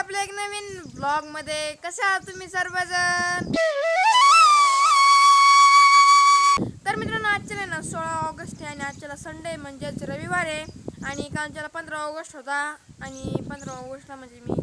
आपल्या एक नवीन ब्लॉग मध्ये. कसे आहात तुम्ही सर्वजण? तर मित्रांनो, आजच्या ना 16 ऑगस्ट आहे आणि आजच्याला संडे म्हणजेच रविवार आहे. आणि कालच्याला 15 ऑगस्ट होता आणि 15 ऑगस्टला म्हणजे मी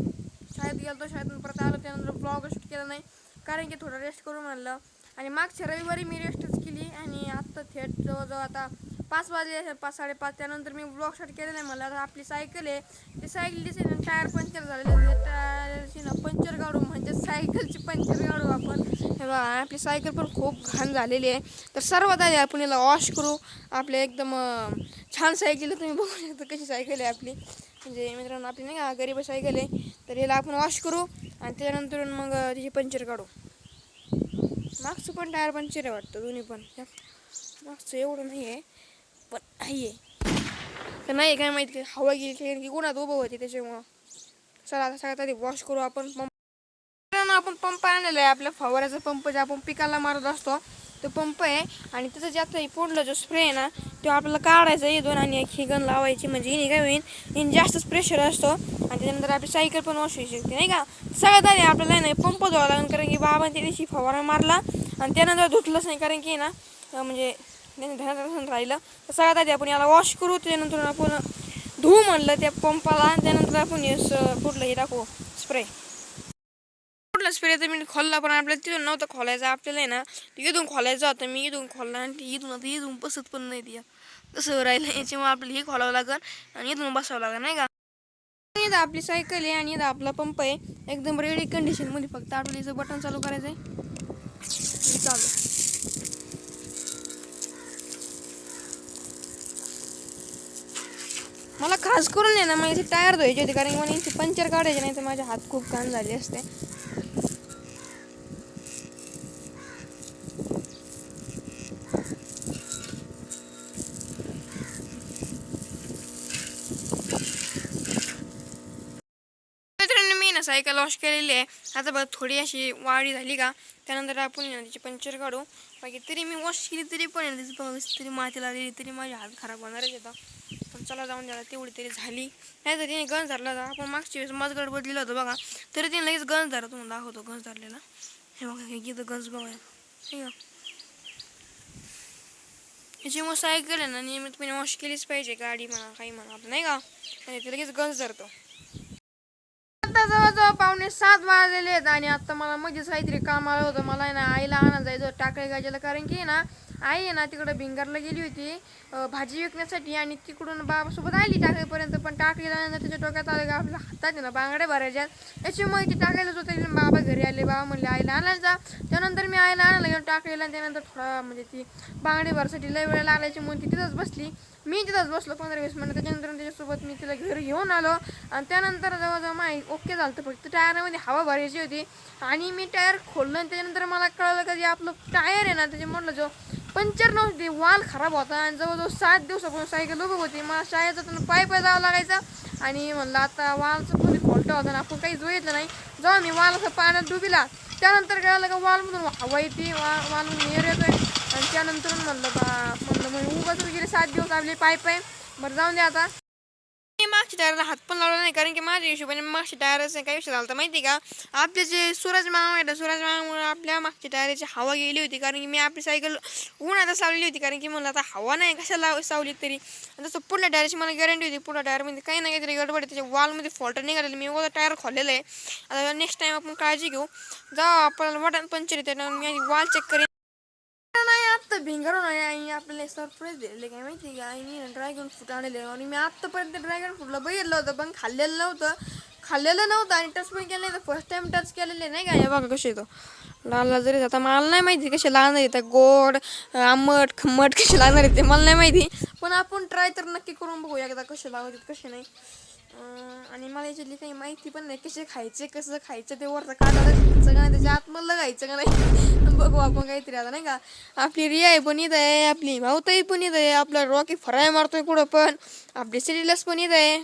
शाळेत गेलो. शाळेतून परत आलो, त्यानंतर ब्लॉग शूट केला नाही कारण की थोडं रेस्ट करू म्हणलं. आणि मागच्या रविवारी मी रेस्टच केली आणि आत्ता थेट जवळजवळ आता 5 वाजले, 5 साडेपाच. त्यानंतर मी ब्लॉग शूट केलं नाही. मला आपली सायकल आहे, ती सायकलची टायर पंक्चर झालेले, टायरची ना पंक्चर काढू म्हणजे सायकलची पंक्चर काढू आपण. हे बघा, आपली सायकल पण खूप घाण झालेली आहे. तर सर्वात आधी आपण याला वॉश करू. आपल्या एकदम छान सायकल तुम्ही बघू शकता कशी सायकल आहे आपली. म्हणजे मित्रांनो, आपली नाही का गरीब सायकल आहे. तर याला आपण वॉश करू आणि त्यानंतर मग तिची पंक्चर काढू. मागचं पण टायर पंक्चर आहे वाटतं, दोन्ही पण. मागचं एवढं नाही आहे पण आहे तर नाही काय माहिती, हवा गेली की कोणात उभं होते त्याच्यामुळं. चला आता सगळ्यात आधी वॉश करू आपण. आपण पंप आणलेला आहे, आपल्या फवाऱ्याचा पंप जे आपण पिकाला मारत असतो तो पंप आहे. आणि त्याचं जे आता पुढला जो स्प्रे आहे ना, तो आपल्याला काढायचा इथून आणि ही गन लावायची. म्हणजे हिने काय होईल, हिने जास्तच प्रेशर असतो आणि त्याच्यानंतर आपली सायकल पण वॉश होऊ शकते नाही का. सगळ्यात आधी आपल्याला नाही पंप धुवावा लागेल कारण की बाबा त्या दिवशी फवारा मारला आणि त्यानंतर धुतलंच नाही कारण की ना म्हणजे ध्यानात राहिलं. तर सगळ्यात आधी आपण याला वॉश करू, त्यानंतर आपण धुवू म्हणलं त्या पंपाला आणि त्यानंतर आपण कुठलं हे टाकू स्प्रे. कुठला स्प्रे तर मी खोलला पण आपल्याला तिथून नव्हतं खोलायचं. आपल्याला आहे ना इथून खोलायचं होतं. मी इथून खोलला आणि इथून बसत पण नाही ती कसं राहिलं. याच्यामुळे आपल्याला हे खोलावं लागेल आणि इथून बसावं लागेल नाही का. इथं आपली सायकल आहे आणि इथं आपला पंप आहे एकदम रेडी कंडिशनमध्ये. फक्त आपल्याला इथं बटन चालू करायचं आहे. चालू मला खास करून आहे ना मग इथे टायर धुवायचे होते कारण की मला इथे पंक्चर काढायचे नाही तर माझे हात खूप घाण झाले असते. मी ना सायकल वॉश केलेली आहे. आता बघ थोडी अशी वाढी झाली का त्यानंतर आपण तिची पंक्चर काढू. बाकी तरी मी वॉश केली तरी पण तरी माती लागली तरी माझे हात खराब होणारच येतात. पण चला जाऊन द्यायला तेवढी तरी झाली. नाही तर तिने गंज धरला होता. आपण मागच्या वेळेस मजगड बदलेलं होतं बघा, तरी तिने लगेच गंज धरला. तुम्हाला दाखवतो गंज धरलेला. हे बघा हे गीत गंज बघा ठीक आहे. याच्यामुळे सायकल आहे ना नियमितपणे वॉश केलीच पाहिजे. गाडी म्हणा काही म्हणा आपलं नाही का, म्हणजे ते लगेच गंज धरतो. आता जवळजवळ 6:45 वाजलेले आहेत आणि आता मला मध्येच काहीतरी काम आलं होतं. मला आहे ना आईला आणा जायचं टाकळी गाजेला कारण की ना आई आहे ना तिकडे भिंगारला गेली होती भाजी विकण्यासाठी आणि तिकडून बाबासोबत आली टाकळीपर्यंत. पण टाकळीला त्याच्या डोक्यात आलं का आपल्या हातात आहे ना बांगड्या भरायच्या. याच्यामुळे ती टाकायलाच होते. बाबा घरी आले, बाबा म्हणले आईला आणायला. त्यानंतर मी आईला आणायला गेलो टाकळीला. त्यानंतर थोडा म्हणजे ती बांगडी भरायसाठी लय वेळ लागायची म्हणून ती तिथंच बसली. मी तिथंच बसलो 15-20 मिनिटं. त्याच्यानंतर त्याच्यासोबत मी तिला घरी घेऊन आलो आणि त्यानंतर जवळजवळ माहीत ओके झालं. फक्त टायरामध्ये हवा भरायची होती आणि मी टायर खोललं आणि त्याच्यानंतर मला कळलं का जे आपलं टायर आहे ना त्याचे म्हटलं जो पंक्चर नव्हती, वाल खराब होता. आणि जवळजवळ 7 दिवसापासून सायकल उभी होती. मला शाळेत जाताना पाय जावं लागायचं आणि म्हणलं आता वालचं कोणी फॉल्ट होता ना आपण काही जोईतलं नाही. जेव्हा मी वालाचं पाण्यात डुबीला त्यानंतर कळलं का वालमधून हवा येते, वालमधून एअर येतोय. आणि त्यानंतर म्हणलं मग उगाच गेले 7 दिवस आपले पाय. बरं जाऊन द्या आता. मी मागच्या टायरला हात पण लावला नाही कारण की माझ्या हिशोबाने मागच्या टायरचा काही विषय झाला माहिती का. आपले जे सूरज मामा आहे, सूरज मामामुळे आपल्या मागच्या टायरची हवा गेली होती कारण की मी आपली सायकल उन्हातच लावलेली होती कारण की मला आता हवा नाही कशाला सावली तरी. आणि तसं पुढल्या टायरची मला गॅरंटी होती. पुढल्या टायरमध्ये काही ना काहीतरी गडबड त्याच्या वॉलमध्ये फॉल्ट निघालेलं. मी एवढा टायर खोललेलं आहे. आता नेक्स्ट टाइम आपण काळजी घेऊ. जाऊ आपल्याला वाटण पंक्चर येते मी वॉल चेक करेन. नाही आत्ता भिंगारून आई आपल्याला सरप्राईज दिलेले काय माहिती का. आईने ड्रॅगन फ्रूट आणले आणि मी आत्तापर्यंत ड्रॅगन फ्रूटला बघितलं होतं पण खाल्लेलं नव्हतं आणि टच पण केलं नाही. तर फर्स्ट टाइम टच केलेले नाही का. हे बघा कसे येतो लाल जरी आता मला नाही माहिती कसे लागणार येतं, गोड आंबट खम्मट कसे लागणार येते मला नाही माहिती. पण आपण ट्राय तर नक्की करून बघू एकदा कसे लागतात कसे नाही. आणि मला याच्यातली काही माहिती पण नाही कसे खायचे कसं खायचं ते वरचं काढायला खायचं का नाही त्याच्या आतमधलं खायचं का नाही बघू आपण काहीतरी आता नाही का. आपली रिया पण इथं आहे, आपली भाऊताई पण इथं आहे, आपला रॉकी फराय मारतोय कुठं पण, आपली सिरिलस पण इथं आहे.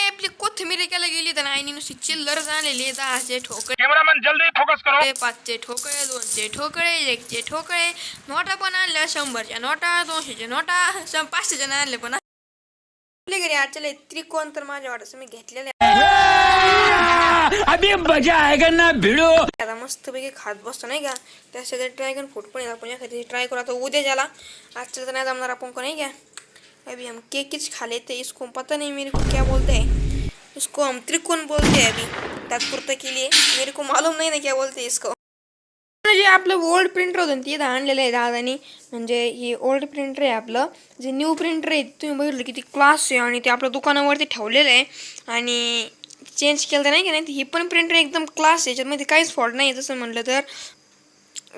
आपली कोथिंबीर केला गेली तर आईने नुसती चिल्लर झालेली. 10चे ठोकळे, कॅमेरामॅन जल्दी फोकस करो, 5चे ठोकळे, 2चे ठोकळे, 1चे ठोकळे, नोटा पण आणल्या, 100च्या नोटा, 200च्या नोटा, 500च्या नाही आणले पण. आपल्या घरी आजच्या त्रिकोण तर माझ्या वाटत मी घेतलेले अभी मजा आएगा ना भिड़ो. आता मस्तपैकी खात बसतो नाही का. त्यासाठी ड्रॅगन फ्रूट पण आपण एखादी ट्राय करू. आता उद्या झाला, आजच्या तर नाही जमणार आपण को नहीं क्या. अभी हम केक खा लेते. इसको पता नहीं मेरे को क्या बोलते हैं. इसको हम त्रिकोण बोलते हैं अभी तात्पुरते के लिए. मेरे को मालूम नहीं ना क्या बोलते हैं इसको. जे आपलं ओल्ड प्रिंटर होतं ते आणलेलं आहे दादानी. म्हणजे हे ओल्ड प्रिंटर आहे आपलं. जे न्यू प्रिंटर आहे तुम्ही बघितलं किती क्लास आहे आणि ते आपल्या दुकानावरती ठेवलेलं आहे. आणि चेंज केलं तर नाही की नाही. ही पण प्रिंटर एकदम क्लास आहे. याच्यामध्ये काहीच फॉल्ट नाही आहे तसं म्हटलं तर.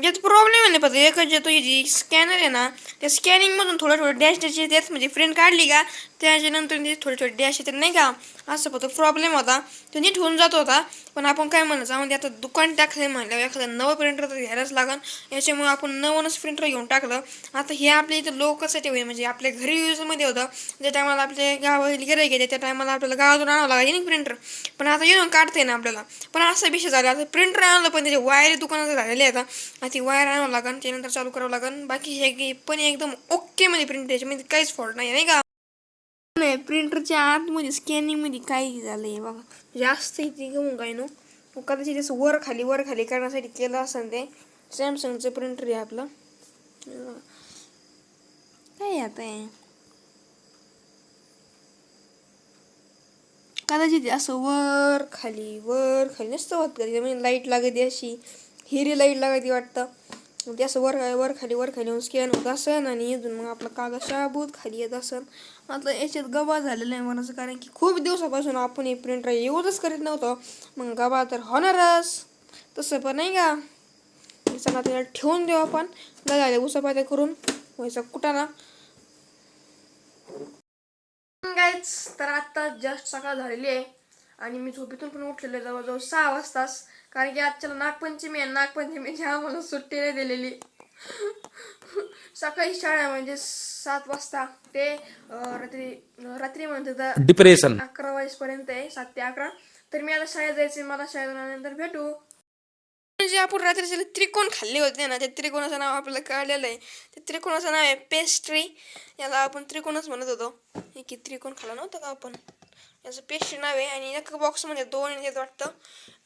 यात प्रॉब्लेम आहे नाही पडत. एकच जे तो जी स्कॅनर आहे ना, त्या स्कॅनिंगमधून थोडं डॅश डॅश येतात. म्हणजे प्रिंट काढली का त्याच्यानंतर ते थोडे डॅश येतात नाही का. असं फक्त प्रॉब्लेम होता. तो नीट होऊन जात होता. पण आपण काय म्हणायचं म्हणजे आता दुकान टाकलं म्हणल्यावर एखादं नवं प्रिंटर तर घ्यायलाच लागन. याच्यामुळे आपण नवनच प्रिंटर घेऊन टाकलं. आता हे आपल्या इथं लोकांसाठी होईल म्हणजे आपल्या घरी यूजमध्ये होतं. ज्या टायमाला आपल्या गावाला गिराईक गेले त्या टायमाला आपल्याला गावातून आणावं लागायचं नाही प्रिंटर. पण आता येऊन काढते ना आपल्याला. पण असा विषय झाला आता प्रिंटर आणलं पण त्याचे वायर दुकानात झालेले आहेत. आता ती वायर आणावं लागन त्यानंतर चालू करावं लागन. बाकी हे पण एकदम ओके मध्ये प्रिंटर त्याच्यामध्ये काहीच फॉल्ट नाही का. नाही प्रिंटरच्या आतमध्ये स्कॅनिंगमध्ये काही झालंय बघा. जास्त इथे घेऊन काय नो कदाचित असं वर खाली करण्यासाठी केलं असेल ते. सॅमसंगचं प्रिंटर आहे आपलं. काय आता आहे कदाचित असं वर खाली नसतं होत कधी. म्हणजे लाईट लागते अशी हिरी लाईट लागते वाटतं. ते असं वर खाली होऊन स्कॅन होत असन आणि इथून मग आपला कागद शाबूत खाली येत असन. आता याच्यात गबा झालेला आहे म्हणायचं. कारण की खूप दिवसापासून आपण हे प्रिंटर यूजच करीत नव्हतो. मग गबा तर होणारच. तसं पण नाही का. चला त्याला ठेवून देऊ आपण. लगायला उसापात्या करून व्हायचा कुटाणा. गाईच तर आत्ता जस्ट सकाळ झालेली आहे आणि मी झोपेतून पण उठलेले जवळजवळ 6 वाजताच. कारण की आजच्याला नागपंचमी आहे. नागपंचमीची आम्हाला सुट्टी नाही दिलेली. सकाळी शाळा म्हणजे 7 वाजता ते रात्री म्हणते डिप्रेशन 11 वाजेपर्यंत आहे. 7 ते 11. तर मी आता शाळेत जायचे. मला शाळेत आल्यानंतर भेटू. जे आपण रात्री त्रिकोण खाल्ले होते ना त्या त्रिकोणाचं नाव आपल्याला कळलेलं आहे. त्या त्रिकोणाचं नाव आहे पेस्ट्री. याला आपण त्रिकोणच म्हणत होतो. हे की त्रिकोण खाल्ला नव्हतं का आपण. याचं पेस्ट्री नाव आहे. आणि एका बॉक्समध्ये 2 येतात वाटतं.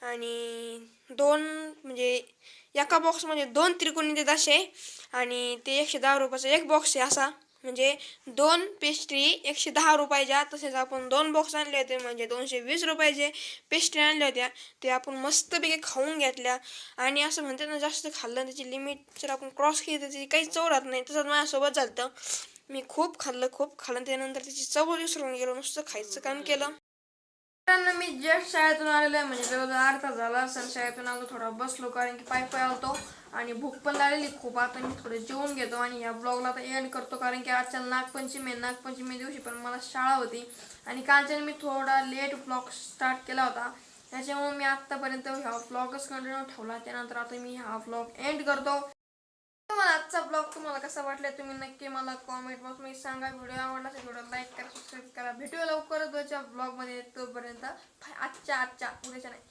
आणि 2 म्हणजे एका बॉक्समध्ये 2 त्रिकोण येतात असे. आणि ते 110 रुपयाचा एक बॉक्स आहे असा. म्हणजे 2 पेस्ट्री 110 रुपयाच्या. तसेच आपण 2 बॉक्स आणले होते म्हणजे 220 रुपयाचे पेस्ट्री आणल्या होत्या. ते आपण मस्तपैकी खाऊन घेतल्या. आणि असं म्हणतात ना जास्त खाल्लं त्याची लिमिट जर आपण क्रॉस केली तर त्याची काही चव राहत नाही. तसंच माझ्यासोबत झालं. मी खूप खाल्लं त्यानंतर त्याची चव विसरून गेलो. नुसतं खायचं काम केलं. मी जस्ट शाळेतून आलेलो आहे म्हणजे जवळजवळ अर्धा झाला असेल. शाळेतून आलो थोडा बसलो कारण की पाय आलतो आणि भूक पण लागलेली खूप. आता मी थोडं जेवून घेतो आणि ह्या ब्लॉगला आता एंड करतो. कारण की आजच्या नागपंचमी दिवशी पण मला शाळा होती. आणि कालच्या मी थोडा लेट ब्लॉग स्टार्ट केला होता. त्याच्यामुळे मी आत्तापर्यंत ह्या ब्लॉगच कंटिन्यू ठेवला. त्यानंतर आता मी हा ब्लॉग एंड करतो. तुम्हाला आजचा ब्लॉग तुम्हाला कसा वाटला तुम्ही नक्की मला कॉमेंट बॉक्समध्ये सांगा. व्हिडिओ आवडला असेल व्हिडिओ लाईक करा सबस्क्राईब करा. भेटूया लवकरच ब्लॉगमध्ये. तोपर्यंत आजच्या उद्याच्या नाही.